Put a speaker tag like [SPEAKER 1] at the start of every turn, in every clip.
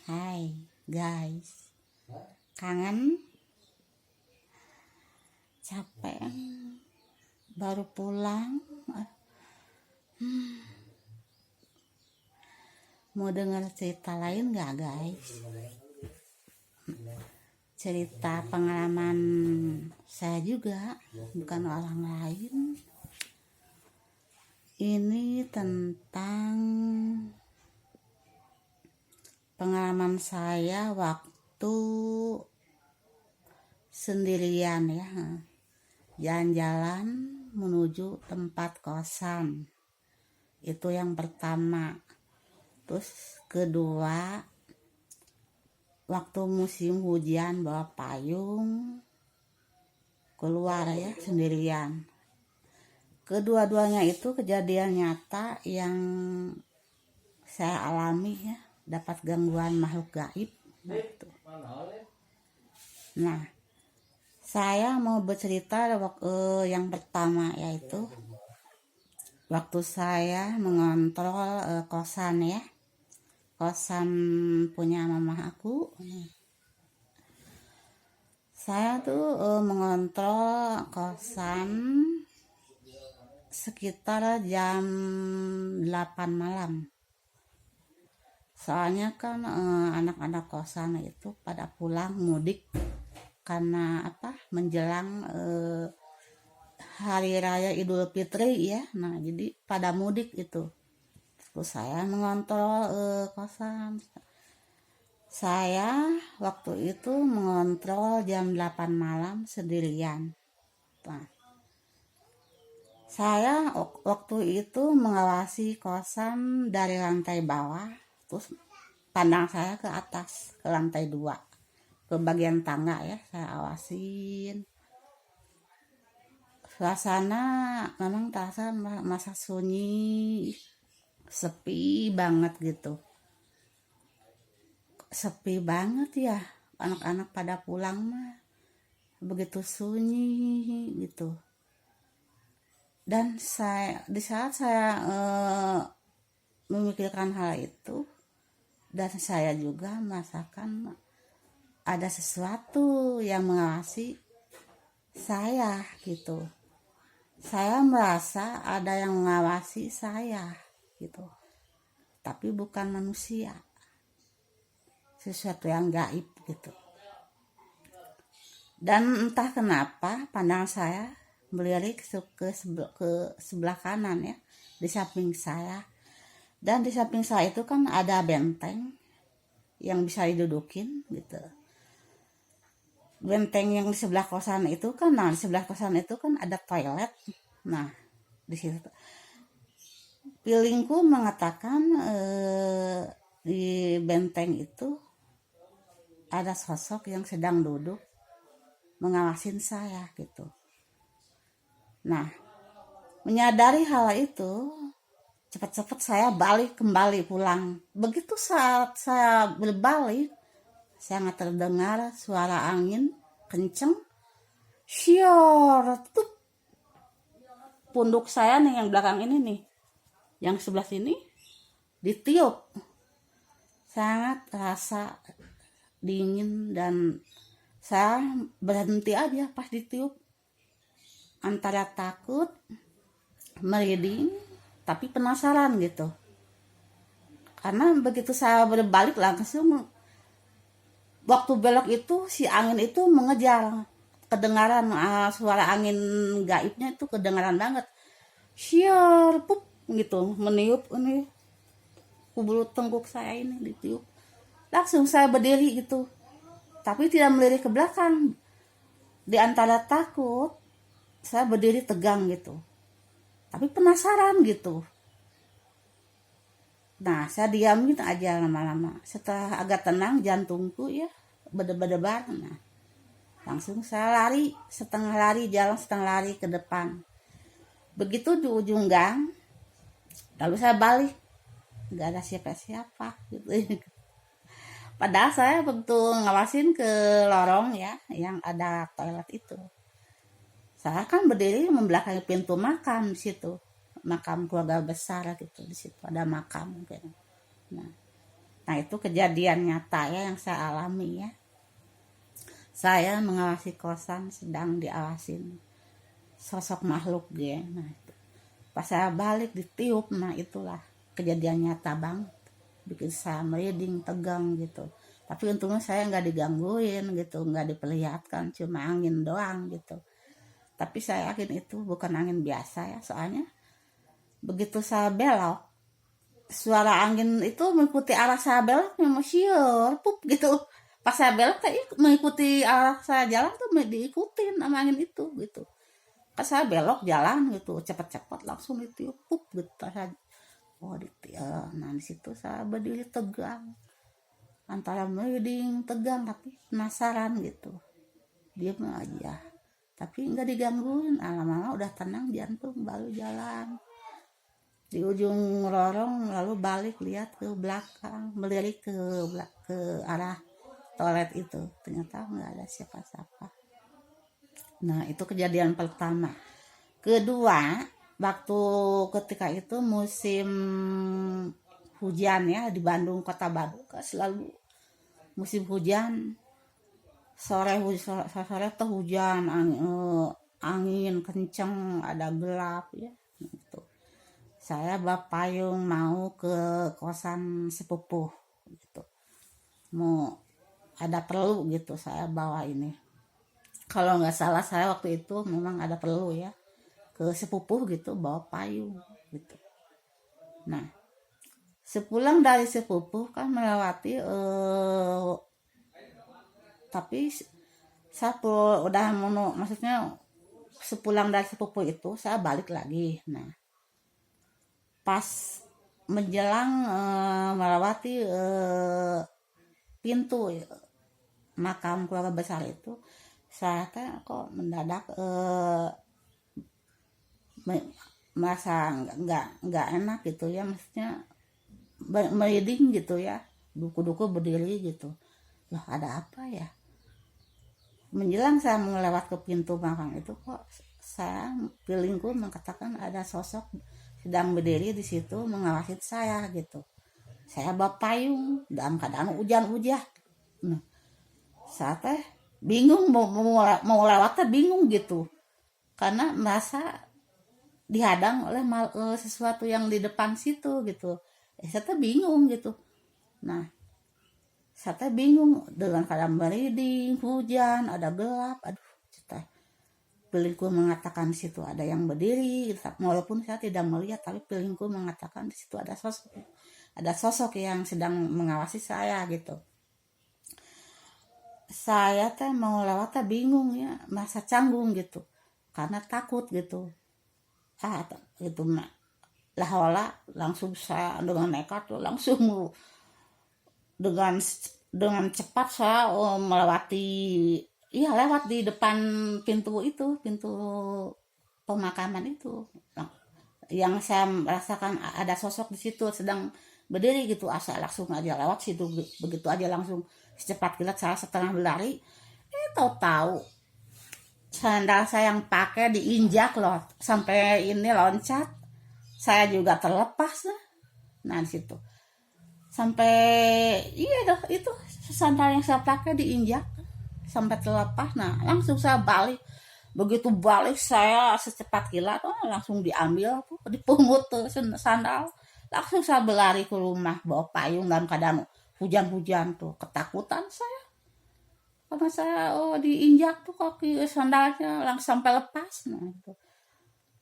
[SPEAKER 1] Hai guys, kangen, capek, baru pulang. Mau dengar cerita lain gak guys? Cerita pengalaman saya juga, bukan orang lain. Ini tentang pengalaman saya waktu sendirian ya, jalan-jalan menuju tempat kosan. Itu yang pertama. Terus kedua, waktu musim hujan bawa payung keluar ya sendirian. Kedua-duanya itu kejadian nyata yang saya alami ya, dapat gangguan makhluk gaib gitu. Nah, saya mau bercerita yang pertama, yaitu waktu saya mengontrol kosan ya, kosan punya mama aku. Saya tuh mengontrol kosan sekitar jam 8 malam. Soalnya kan anak-anak kosan itu pada pulang mudik karena menjelang hari raya Idul Fitri ya. Nah, jadi pada mudik itu. Terus saya mengontrol kosan. Saya waktu itu mengontrol jam 8 malam sendirian. Nah, saya waktu itu mengawasi kosan dari lantai bawah, terus pandang saya ke atas, ke lantai 2, ke bagian tangga ya, saya awasin. Suasana memang terasa masa sunyi, sepi banget gitu. Sepi banget ya, anak-anak pada pulang mah begitu sunyi gitu. Dan di saat saya memikirkan hal itu, dan saya juga merasakan ada sesuatu yang mengawasi saya gitu. Saya merasa ada yang mengawasi saya gitu, tapi bukan manusia, sesuatu yang gaib gitu. Dan entah kenapa pandangan saya melirik ke sebelah kanan ya, di samping saya. Dan di samping saya itu kan ada benteng yang bisa didudukin gitu. Benteng yang di sebelah kosan itu kan, di sebelah kosan itu kan ada toilet. Nah, di situ feelingku mengatakan di benteng itu ada sosok yang sedang duduk mengawasin saya gitu. Nah, menyadari hal itu, cepat-cepat saya kembali pulang. Begitu saat saya berbalik, sangat terdengar suara angin kenceng. Syor, tuh punduk saya nih yang belakang ini nih, yang sebelah sini ditiup. Sangat terasa dingin dan saya berhenti aja pas ditiup. Antara takut, merinding, tapi penasaran gitu. Karena begitu saya berbalik langsung, waktu belok itu si angin itu mengejar. Kedengaran suara angin gaibnya itu kedengaran banget. Siar, pup gitu, meniup ini bulu tengkuk saya ini ditiup. Langsung saya berdiri gitu, tapi tidak melirik ke belakang. Di antara takut, saya berdiri tegang gitu, tapi penasaran gitu. Nah, saya diam gitu aja lama-lama. Setelah agak tenang jantungku ya berdebar-debar. Nah, langsung saya lari, jalan setengah lari ke depan. Begitu di ujung gang, lalu saya balik, nggak ada siapa-siapa gitu. Padahal saya betul ngawasin ke lorong ya yang ada toilet itu. Saya kan berdiri membelakangi pintu makam di situ, makam keluarga besar gitu, di situ ada makam gitu. Nah, Nah itu kejadian nyata ya yang saya alami ya. Saya mengawasi kosan sedang diawasin sosok makhluk dia. Nah itu. Pas saya balik ditiup, nah itulah kejadian nyata bang. Bikin saya merinding, tegang gitu. Tapi untungnya saya nggak digangguin gitu, nggak diperlihatkan, cuma angin doang gitu. Tapi saya yakin itu bukan angin biasa ya, soalnya begitu saya belok, suara angin itu mengikuti arah saya belok, memang siur, pup gitu. Pas saya belok kayak mengikuti arah saya jalan tuh diikutin sama angin itu gitu. Pas saya belok jalan gitu, cepet-cepet langsung ditiup, pup gitu. Oh ditiup, nah di situ saya berdiri tegang, antara merinding, tegang, tapi penasaran gitu. Diem aja, tapi nggak digangguin. Lama-lama udah tenang, jantung baru jalan di ujung lorong, lalu balik lihat ke belakang, melirik ke arah toilet itu, ternyata nggak ada siapa-siapa. Nah itu kejadian pertama. Kedua, waktu ketika itu musim hujan ya, di Bandung, kota Bandung kan selalu musim hujan. Sore tuh hujan, angin kenceng, ada gelap ya gitu. Saya bawa payung mau ke kosan sepupuh gitu, mau ada perlu gitu, saya bawa ini. Kalau nggak salah saya waktu itu memang ada perlu ya ke sepupuh gitu, bawa payung gitu. Nah sepulang dari sepupuh kan melewati tapi saya udah mau, maksudnya sepulang dari sepupuh itu saya balik lagi. Nah pas menjelang melewati pintu makam keluarga besar itu, saya kok mendadak merasa nggak enak gitu ya, maksudnya merinding gitu ya, duku-duku berdiri gitu. Loh ada apa ya? Menjelang saya melewat ke pintu makam itu, kok saya feelingku mengatakan ada sosok sedang berdiri di situ mengawasi saya gitu. Saya bawa payung dalam keadaan hujan-hujan. Nah, saya teh bingung mau lewatnya, bingung gitu, karena merasa dihadang oleh sesuatu yang di depan situ gitu. Saya teh bingung gitu. Nah saya teh bingung dengan keadaan merinding, hujan, ada gelap, aduh teh pilingku mengatakan di situ ada yang berdiri, walaupun saya tidak melihat, tapi pilingku mengatakan di situ ada sosok yang sedang mengawasi saya gitu. Saya teh mau lewat teh bingung ya, merasa canggung gitu, karena takut gitu. Itu lah wala langsung saya dengan nekat langsung dengan cepat saya melewati, iya lewat di depan pintu itu, pintu pemakaman itu. Nah, yang saya merasakan ada sosok di situ sedang berdiri gitu, asal langsung aja lewat situ, begitu aja langsung secepat kilat saya setengah berlari. Tahu-tahu sandal saya yang pakai diinjak loh, sampai ini loncat, saya juga terlepas lah. Nah di situ sampai iya dah, itu sandal yang saya pakai diinjak sampai terlepas. Nah langsung saya balik, begitu balik saya secepat kilat langsung diambil tuh, dipungut tuh sandal. Langsung saya berlari ke rumah bawa payung dalam keadaan hujan-hujan tuh, ketakutan saya karena saya diinjak tuh kaki sandalnya langsung sampai lepas. Nah itu,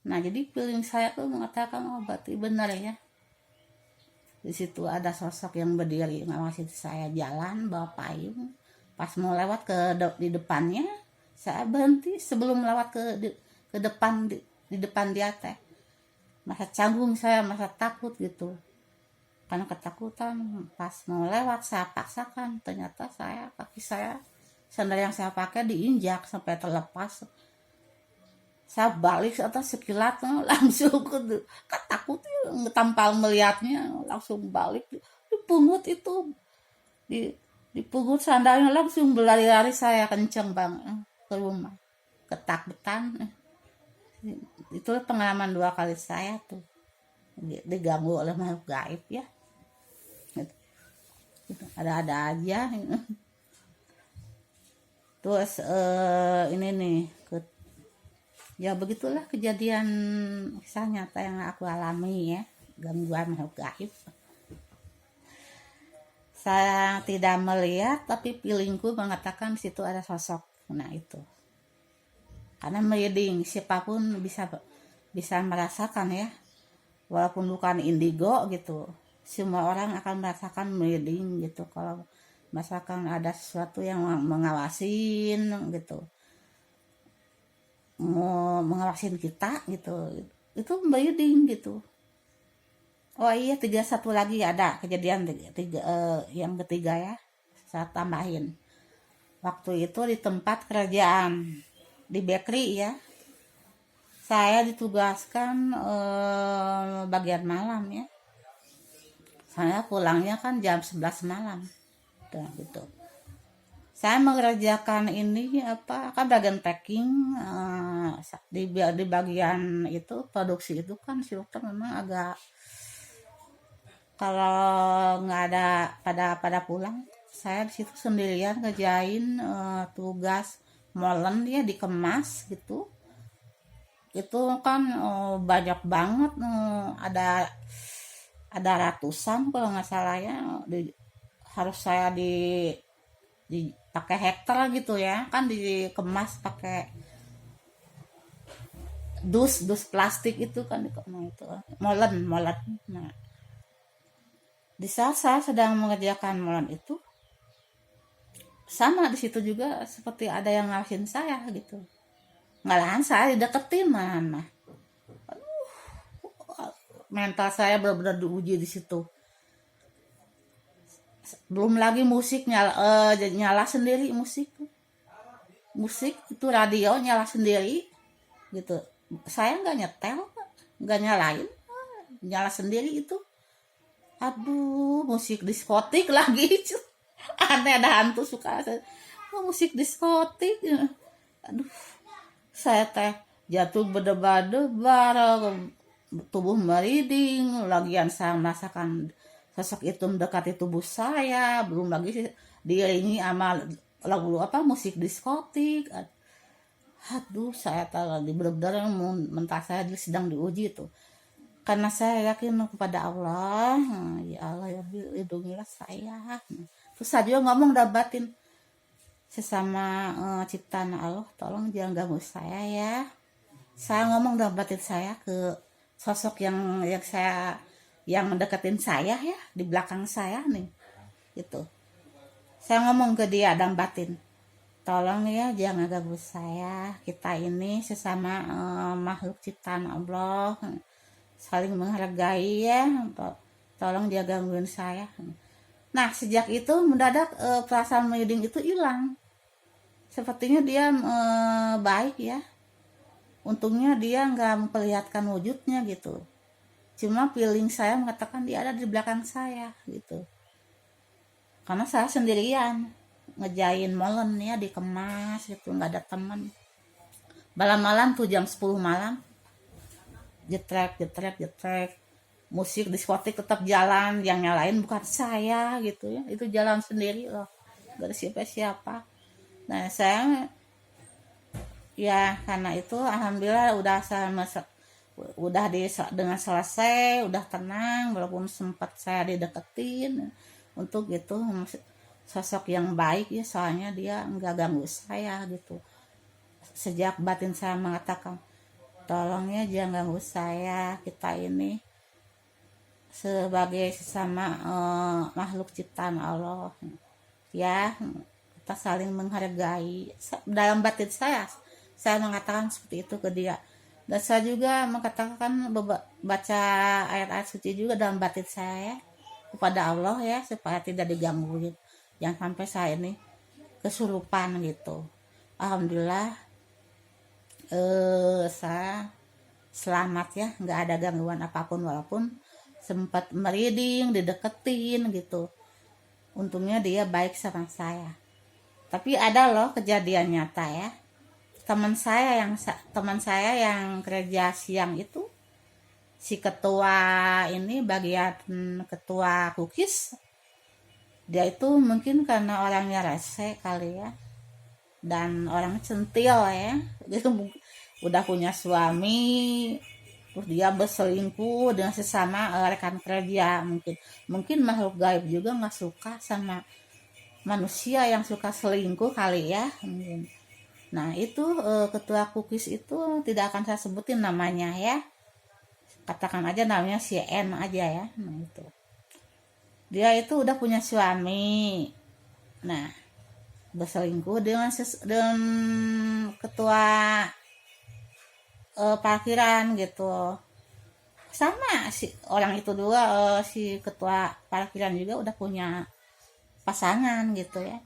[SPEAKER 1] nah jadi feeling saya tuh mengatakan berarti benar ya, di situ ada sosok yang berdiri ngawasi saya jalan bawa payung. Pas mau lewat di depannya, saya berhenti sebelum lewat ke depan, di depan dia teh. Masa canggung saya, masa takut gitu, karena ketakutan. Pas mau lewat saya paksakan, ternyata kaki saya, sandal yang saya pakai diinjak sampai terlepas. Saya balik atas sekilat langsung ketakut tanpa melihatnya, langsung balik dipungut itu, dipungut sandalnya, langsung berlari-lari saya kenceng bang ke rumah, ketakutan. Itu pengalaman 2 kali saya tuh diganggu oleh makhluk gaib ya. ada-ada aja. Terus ini nih ya begitulah kejadian kisah nyata yang aku alami ya, gangguan makhluk gaib. Saya tidak melihat tapi feelingku mengatakan di situ ada sosok. Nah itu karena merinding, siapapun bisa merasakan ya, walaupun bukan indigo gitu, semua orang akan merasakan merinding gitu kalau misalkan ada sesuatu yang mengawasin gitu, mau mengawasin kita gitu, itu merinding gitu. Oh iya, satu lagi ada kejadian yang ketiga ya, saya tambahin. Waktu itu di tempat kerjaan di bakery ya, saya ditugaskan bagian malam ya. Saya pulangnya kan jam 11 malam. Nah, gitu. Saya mengerjakan ini kan bagian packing, di bagian itu produksi itu kan si dokter memang agak, kalau nggak ada pada pulang, saya di situ sendirian ngerjain tugas molen dia dikemas gitu. Itu kan banyak banget, ada ratusan kalau nggak salah ya, harus saya pakai hektar gitu ya, kan dikemas pakai dus plastik itu kan, nah itu molen. Nah, di saat saya sedang mengerjakan molen itu, sama di situ juga seperti ada yang ngawasin saya gitu. Malahan saya dideketin mana. Mental saya benar-benar diuji di situ. Belum lagi musik nyala sendiri, musik itu radio nyala sendiri gitu. Saya nggak nyetel, nggak nyalain, nyala sendiri itu. Aduh, musik diskotik lagi. Aneh, ada hantu suka musik diskotik. Aduh, saya teh jatuh berdebar-debar, tubuh merinding, lagian saya merasakan sosok itu mendekati tubuh saya, belum lagi diiringi sama lagu musik diskotik. Aduh, saya tahu benar-benar mental saya sedang diuji itu. Karena saya yakin kepada Allah, ya Allah ya lindungilah saya. Terus saya juga ngomong dan batin sesama ciptaan Allah, tolong jangan ganggu saya ya. Saya ngomong dan batin saya ke sosok yang mendekatin saya ya, di belakang saya nih itu. Saya ngomong ke dia dan batin, tolong ya jangan ganggu saya, kita ini sesama makhluk ciptaan Allah, saling menghargai ya, tolong jangan gangguin saya. Nah sejak itu mendadak perasaan merinding itu hilang, sepertinya dia baik ya. Untungnya dia nggak memperlihatkan wujudnya gitu, cuma feeling saya mengatakan dia ada di belakang saya gitu. Karena saya sendirian ngejain molen ya, dikemas gitu, nggak ada teman. Malam-malam tuh jam 10 malam, jetrek, musik diskotik tetap jalan, yang nyalain bukan saya gitu ya, itu jalan sendiri loh, gak ada siapa-siapa. Nah saya ya karena itu alhamdulillah dengan selesai, udah tenang, walaupun sempat saya dideketin untuk gitu, sosok yang baik ya, soalnya dia nggak ganggu saya gitu. Sejak batin saya mengatakan tolong ya jangan ganggu saya, kita ini sebagai sesama makhluk ciptaan Allah ya, kita saling menghargai. Dalam batin saya mengatakan seperti itu ke dia. Dan saya juga mengatakan, baca ayat-ayat suci juga dalam batin saya kepada Allah ya, supaya tidak digangguin, jangan sampai saya ini kesurupan gitu. Alhamdulillah saya selamat ya, nggak ada gangguan apapun, walaupun sempat merinding, dideketin gitu. Untungnya dia baik sama saya. Tapi ada loh kejadian nyata ya, teman saya yang kerja siang itu, si ketua ini, bagian ketua cookies, Dia itu mungkin karena orangnya rese kali ya, dan orang centil ya, gitu. Udah punya suami, terus dia berselingkuh dengan sesama rekan kerja. Mungkin makhluk gaib juga nggak suka sama manusia yang suka selingkuh kali ya, mungkin. Nah itu ketua kukis itu tidak akan saya sebutin namanya ya, katakan aja namanya si N aja ya. Nah itu dia itu udah punya suami, nah berselingkuh dengan ketua parkiran gitu. Sama si orang itu juga, si ketua parkiran juga udah punya pasangan gitu ya.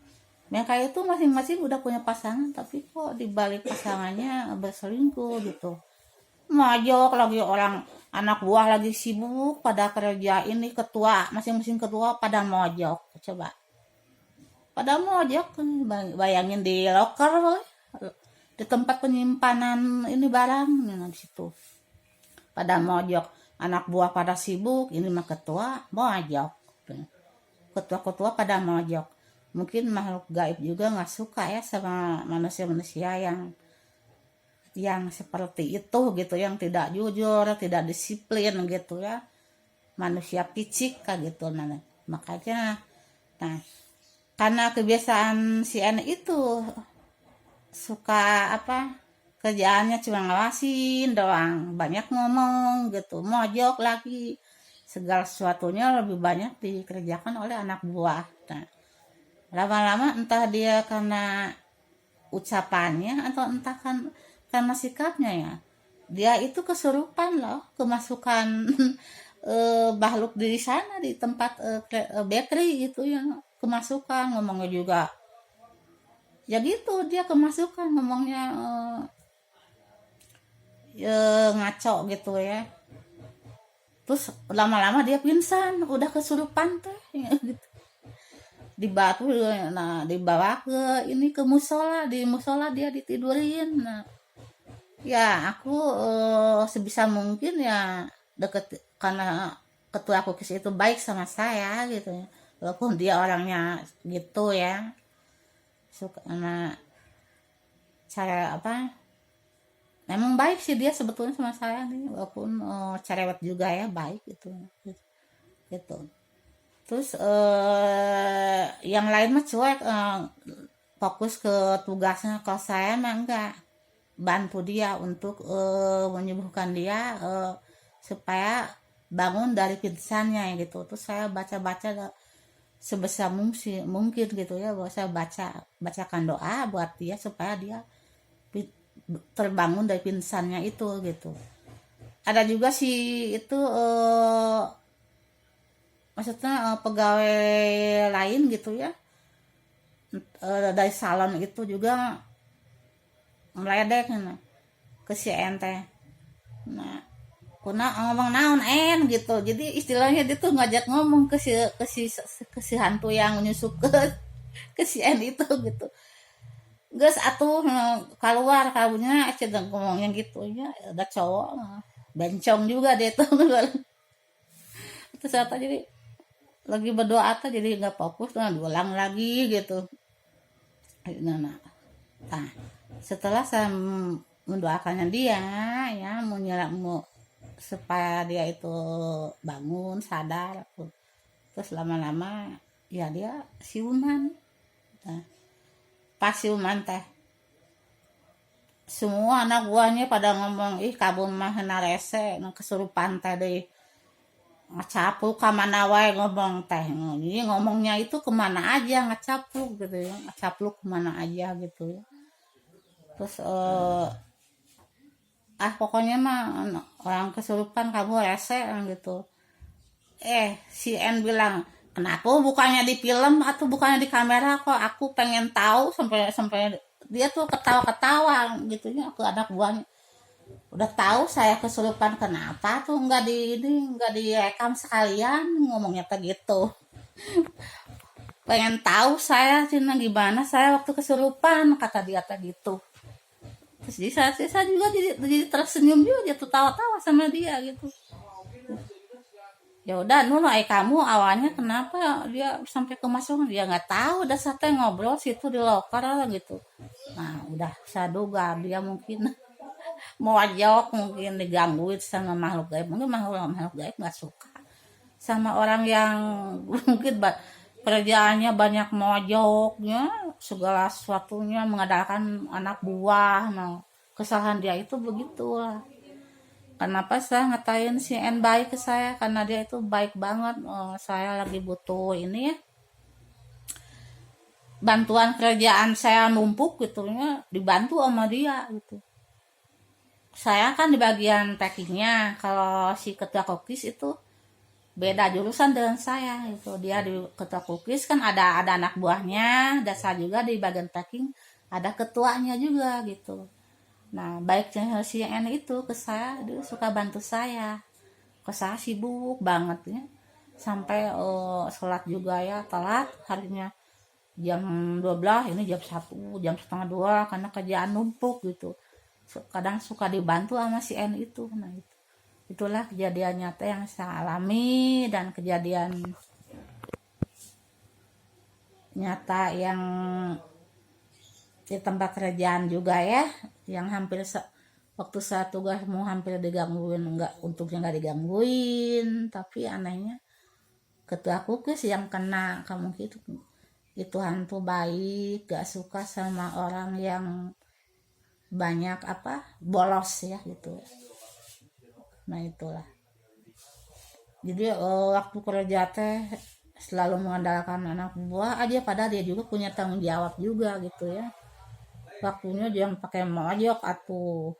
[SPEAKER 1] Mereka itu masing-masing udah punya pasangan, tapi kok dibalik pasangannya berselingkuh gitu. Mojok lagi, orang anak buah lagi sibuk pada kerja, ini ketua masing-masing ketua pada mojok. Coba pada mojok, bayangin di loker, di tempat penyimpanan ini barang, nah di situ pada mojok, anak buah pada sibuk, ini mah ketua mojok, ketua-ketua pada mojok. Mungkin makhluk gaib juga nggak suka ya sama manusia-manusia yang seperti itu gitu, yang tidak jujur, tidak disiplin gitu ya, manusia picik kayak gitu. Nah makanya, nah karena kebiasaan si N itu suka apa, kerjaannya cuma ngawasin doang, banyak ngomong gitu, mojok lagi, segala sesuatunya lebih banyak dikerjakan oleh anak buah. Nah lama-lama entah dia karena ucapannya atau entah kan karena sikapnya ya, dia itu kesurupan loh, kemasukan bahluk di sana, di tempat bakery gitu yang kemasukan, ngomongnya juga ya gitu, dia kemasukan ngomongnya ngaco gitu ya. Terus lama-lama dia pingsan, udah kesurupan teh gitu. Dibawa ke ini, ke musola, di musola dia ditidurin. Nah ya aku sebisa mungkin ya deket, karena ketua kukis itu baik sama saya gitu ya, walaupun dia orangnya gitu ya, suka karena cara apa, memang baik sih dia sebetulnya sama saya nih, walaupun cerewet juga ya, baik gitu gitu. Terus yang lain mah cuek, fokus ke tugasnya. Kalau saya mah enggak, bantu dia untuk menyembuhkan dia, supaya bangun dari pingsannya gitu. Terus saya baca-baca sebesar mungkin gitu ya, bahwa saya bacakan doa buat dia supaya dia terbangun dari pingsannya itu gitu. Ada juga sih itu maksudnya pegawai lain gitu ya, dari salon itu juga meledek nah, ke si ente. Nah kuna ngomong naon gitu, jadi istilahnya dia tuh ngajak ngomong ke si hantu yang nyusup ke si N itu gitu. Geus atuh keluar kalunya cenah ngomongnya gitu ya, ada cowok bencong juga dia tuh. Terus apa, jadi lagi berdoa tuh jadi nggak fokus, nah diulang lagi gitu. Nah setelah saya mendoakannya dia ya, mau supaya dia itu bangun sadar, terus lama-lama ya dia siuman. Nah, pas siuman teh semua anak buahnya pada ngomong, ih kabun mah narese kesurupan teh deh, ngacapu kemana wae ngomong teh. Jadi ngomongnya itu kemana aja, ngacapu gitu ya, ngacapluk kemana aja gitu ya. Terus pokoknya mah orang kesurupan kamu rese gitu. Si N bilang, kenapa bukannya di film atau bukannya di kamera, kok aku pengen tahu, sampai dia tuh ketawa-ketawa gitu ya ke anak buahnya. Udah tahu saya kesurupan, kenapa tuh nggak direkam sekalian, ngomongnya kayak gitu. Pengen tahu saya cina gimana saya waktu kesurupan, kata dia kayak gitu. Terus saya juga jadi tersenyum juga, dia tuh tawa-tawa sama dia gitu. Ya udah Nuno, kamu awalnya kenapa dia sampai kemasukan, dia nggak tahu, udah sate ngobrol situ di loker lah gitu. Nah udah saya duga dia mungkin mojok, mungkin digangguin sama makhluk gaib, mungkin makhluk gaib nggak suka sama orang yang mungkin kerjaannya banyak mojoknya, segala sesuatunya mengadakan anak buah. Nah kesalahan dia itu begitulah. Kenapa saya ngatain si N baik ke saya, karena dia itu baik banget. Saya lagi butuh ini ya, bantuan kerjaan saya numpuk gitu ya, dibantu sama dia gitu. Saya kan di bagian packingnya, kalau si ketua cookies itu beda jurusan dengan saya itu. Dia di ketua cookies kan ada anak buahnya, dan saya juga di bagian packing ada ketuanya juga gitu. Nah baiknya si N itu ke saya, dia suka bantu saya. Ke saya sibuk banget ya, sampai sholat juga ya telat harinya, jam 12, ini jam 1, jam setengah 2, karena kerjaan numpuk gitu. Kadang suka dibantu sama si N itu. Nah itulah kejadian nyata yang saya alami, dan kejadian nyata yang di tempat kerjaan juga ya, yang hampir waktu saya tugas mau hampir digangguin, enggak, untungnya enggak digangguin, tapi anehnya ketua kukis yang kena. Kamu gitu, itu hantu baik, gak suka sama orang yang banyak bolos ya gitu. Nah itulah, jadi waktu kerja teh selalu mengandalkan anak buah aja, padahal dia juga punya tanggung jawab juga gitu ya. Waktunya jangan pakai mojok atuh,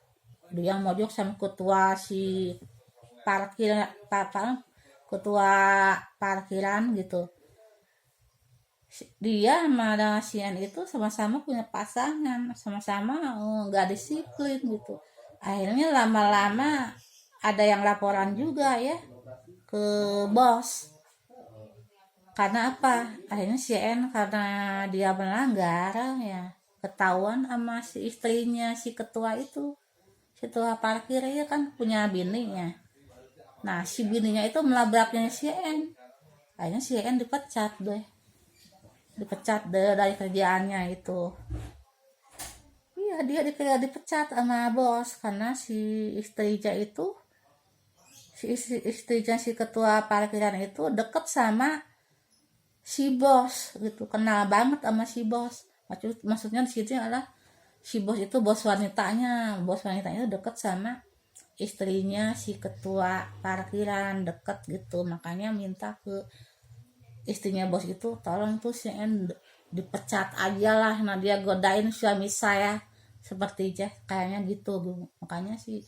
[SPEAKER 1] dia mojok sama ketua si parkir, ketua parkiran gitu. Dia sama Sian itu sama-sama punya pasangan, sama-sama nggak disiplin gitu. Akhirnya lama-lama ada yang laporan juga ya ke bos. Karena apa? Akhirnya Sian karena dia melanggar ya, ketahuan sama si istrinya si ketua itu. Si ketua parkir ya kan punya bininya. Nah si bininya itu melabraknya si N. Akhirnya si N dipecat dari kerjaannya itu. Iya, dia dipecat sama bos karena si istrinya si ketua parkiran itu deket sama si bos gitu, kenal banget sama si bos. Maksudnya di situ adalah si bos itu bos wanitanya deket sama istrinya si ketua parkiran, deket gitu. Makanya minta ke istrinya bos itu, tolong tuh si N dipecat aja lah. Nah dia godain suami saya seperti kayaknya gitu. Makanya sih